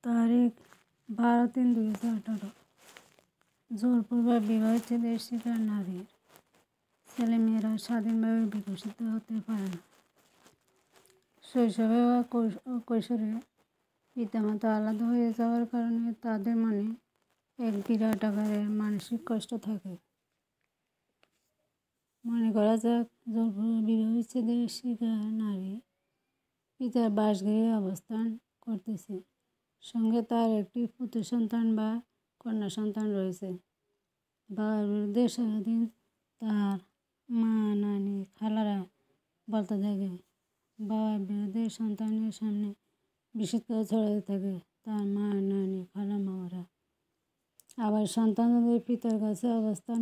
তারিখ 12/3/2018। জোরপূর্বক বিবাহবিচ্ছেদের শিকার নারীর ছেলেমেয়েরা স্বাধীনভাবে বিকশিত হতে পারে না। শৈশবে বা কৈশোরে পিতামাতা আলাদা হয়ে যাওয়ার কারণে তাদের মনে এক বিরাট আকারের মানসিক কষ্ট থাকে। মনে করা যাক, জোরপূর্বক বিবাহবিচ্ছেদের শিকার নারী পিতার বাসগৃহে অবস্থান করতেছে, সঙ্গে তার একটি পুত্র সন্তান বা কন্যা সন্তান রয়েছে। বাবার বিরুদ্ধে সারাদিন তার মা, নানি, খালারা বলতে থাকে। বাবার বিরুদ্ধে সন্তানের সামনে বিশেষ করে ছড়াতে থাকে তার মা, নানি, খালা, মামারা। আবার সন্তান যদি পিতার কাছে অবস্থান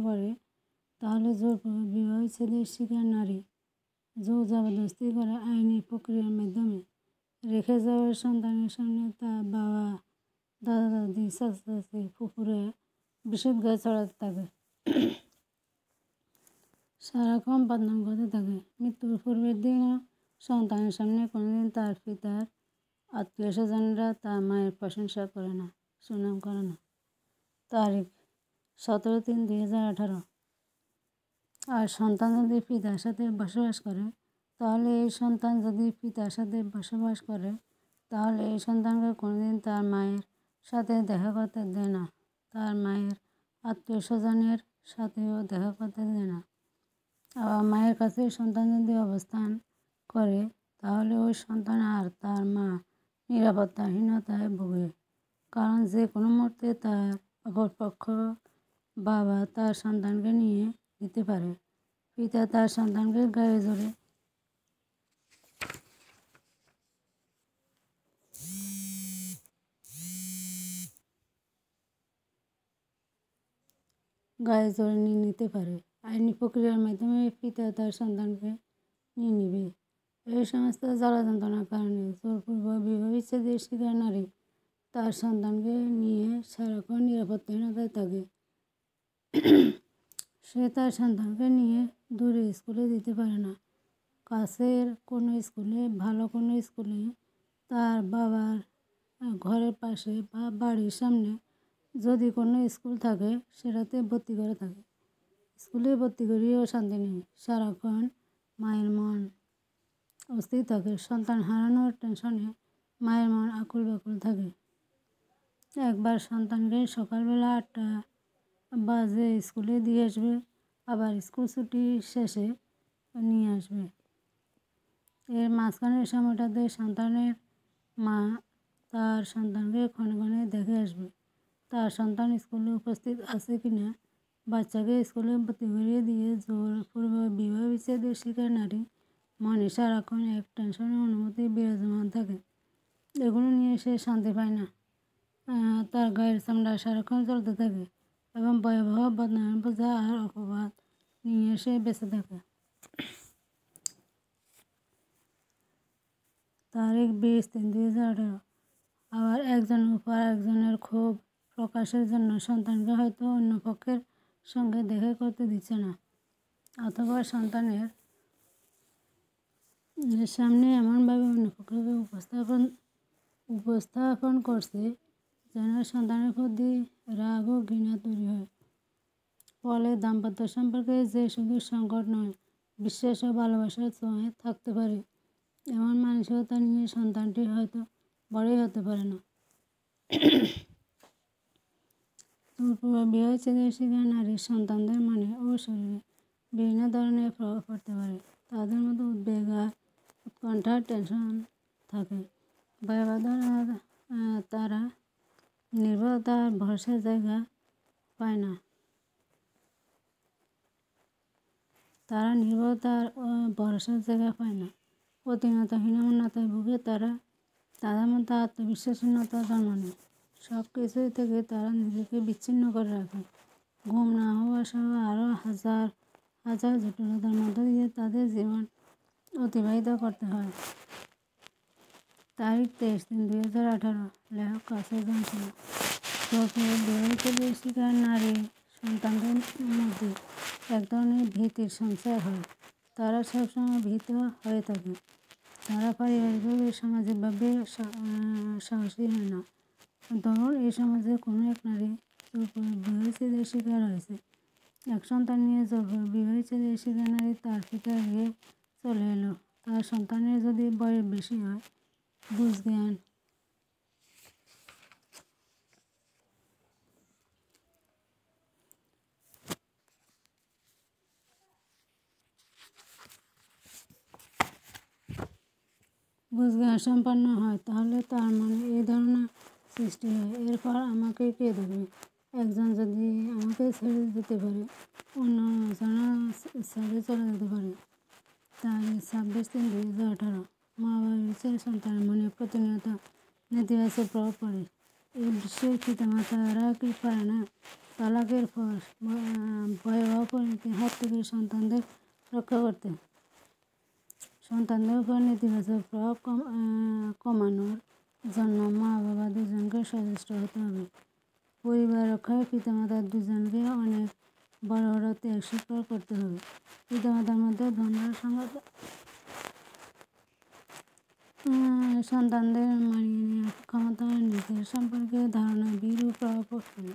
করে তাহলে জোরপূর্বক বিবাহবিচ্ছেদের শিকার নারী জোর জবরদস্তি করে আইনি প্রক্রিয়ার মাধ্যমে রেখে যাওয়ার সন্তানের সামনে তার বাবা, দাদা, দাদি, চাচা, চাচি, ফুফুরা বিষোদ্গার ছড়াতে থাকে। সারাক্ষণ বদনাম করতে থাকে। মৃত্যুর পূর্বের দিনও সন্তানের সামনে কোনোদিন তার পিতার আত্মীয় স্বজনরা তার মায়ের প্রশংসা করে না, সুনাম করে না। তারিখ 17/3/2018। আর সন্তান যদি পিতার সাথে বসবাস করে তাহলে এই সন্তানকে কোনোদিন তার মায়ের সাথে দেখা করতে দেয় না, তার মায়ের আত্মীয় স্বজনের সাথেও দেখা করতে দেয় না। আবার মায়ের কাছে সন্তান যদি অবস্থান করে তাহলে ওই সন্তান আর তার মা নিরাপত্তাহীনতায় ভোগে, কারণ যে কোনো মুহূর্তে তার অপরপক্ষ বাবা তার সন্তানকে নিয়ে যেতে পারে। পিতা তার সন্তানকে গায়ে জোরে নিয়ে নিতে পারে। আইনি প্রক্রিয়ার মাধ্যমে পিতা তার সন্তানকে নিয়ে নেবে। এই সমস্ত জ্বালা যন্ত্রণার কারণে জোরপূর্বক বিবাহবিচ্ছেদের শিকার নারী তার সন্তানকে নিয়ে সারাক্ষণ নিরাপত্তাহীনতায় থাকে। সে তার সন্তানকে নিয়ে দূরে স্কুলে দিতে পারে না। কাছের কোনো স্কুলে, ভালো কোনো স্কুলে তার বাবার ঘরের পাশে বা বাড়ির সামনে যদি কোনো স্কুল থাকে সেটাতে ভর্তি করে থাকে। স্কুলে ভর্তি করিয়েও শান্তি নেই, সারাক্ষণ মায়ের মন অস্থির থাকে। সন্তান হারানোর টেনশনে মায়ের মন আকুল বাকুল থাকে। একবার সন্তানকে সকালবেলা 8টা বাজে স্কুলে দিয়ে আসবে, আবার স্কুল ছুটি শেষে নিয়ে আসবে। এর মাঝখানের সময়টাতে সন্তানের মা তার সন্তানকে ক্ষণে ক্ষণে দেখে আসবে। তার সন্তান স্কুলে উপস্থিত আছে কিনা। বাচ্চাকে স্কুলে ভর্তি করিয়ে দিয়ে জোরপূর্বক বিবাহবিচ্ছেদের শিকার নারী মনে সারাক্ষণ এক টেনশনের অনুভূতি বিরাজমান থাকে। এগুলো নিয়ে সে শান্তি পায় না। তার গায়ের চামড়া সারাক্ষণ চলতে থাকে এবং ভয়াবহ বদনামের বোঝা আর অপবাদ নিয়ে সে বেঁচে থাকে। তারিখ 20/3/2018। আবার একজনের উপর একজনের ক্ষোভ প্রকাশের জন্য সন্তানকে হয়তো অন্য পক্ষের সঙ্গে দেখা করতে দিচ্ছে না, অথবা সন্তানের সামনে এমনভাবে অন্য পক্ষকে উপস্থাপন করছে যেন সন্তানের প্রতি রাগ ও ঘৃণা তৈরি হয়। ফলে দাম্পত্য সম্পর্কে যে শুধু সংকট নয়, বিশ্বাস ও ভালোবাসার ছোঁয়ায় থাকতে পারে এমন মানসিকতা নিয়ে সন্তানটি হয়তো বড়ই হতে পারে না। জোরপূর্বক বিবাহবিচ্ছেদের শিকার নারীর সন্তানদের মনে ও শরীরে বিভিন্ন ধরনের প্রভাব পড়তে পারে। তাদের মধ্যে উদ্বেগ আর উৎকণ্ঠা, টেনশন থাকে। ভয়াবহ তারা নির্ভরতা আর ভরসার জায়গা পায় না। প্রতিহীনতায় ভুগে তারা। তাদের মধ্যে আত্মবিশ্বাসহীনতা জন্ম নেয়। সব কিছুই থেকে তারা নিজেকে বিচ্ছিন্ন করে রাখে। ঘুম না হওয়া সহ আরও হাজার হাজার জটিলতার মধ্য দিয়ে তাদের জীবন অতিবাহিত করতে হয়। তারিখ 23/3/2018। লেখক কাসের জনসন। জোরপূর্বক বিবাহবিচ্ছেদের শিকার নারীর সন্তানদের মধ্যে এক ধরনের ভীতির সঞ্চার হয়। তারা সবসময় ভীত হয়ে থাকে। তারা পারিবারিকভাবে সামাজিকভাবে সাহসী হয় না। ধরুন এই সমাজে কোনো এক নারী বিবাহবিচ্ছেদের শিকার হয়েছে। এক সন্তান নিয়ে যখন বিবাহবিচ্ছেদের শিকার নারী তার পিতার গৃহে চলে এলো। তার সন্তানের যদি বয়স বেশি হয়, বুঝ জ্ঞান সম্পন্ন হয়, তাহলে তার মনে এই ধারণা সৃষ্টি হয়, এরপর আমাকে কে দেখবে। একজন যদি আমাকে ছেড়ে যেতে পারে, অন্য জনা ছেড়ে চলে যেতে পারে। তাই 26/3/2018 মা বাবার বিচার সন্তানের মনে প্রতিনিয়ত নেতিবাচক প্রভাব পড়ে। এই বিশ্বের পিতামাতারা কি পারে না তালাকের পর ভয়াবহ পরিণতির হাত থেকে সন্তানদের রক্ষা করতে? সন্তানদের উপর নেতিবাচক প্রভাব কমানোর জন্য মা বাবা দুজনকে সচেষ্ট হতে হবে। পরিবার রক্ষায় পিতামাতা দুজনকে অনেক বড় বড় ত্যাগ স্বীকার করতে হবে। পিতামাতার মধ্যে দ্বন্দ্বের সংঘাত সন্তানদের মানিয়ে নেওয়ার ক্ষমতা নিজের সম্পর্কে ধারণা বিরূপ প্রভাব ফেলে।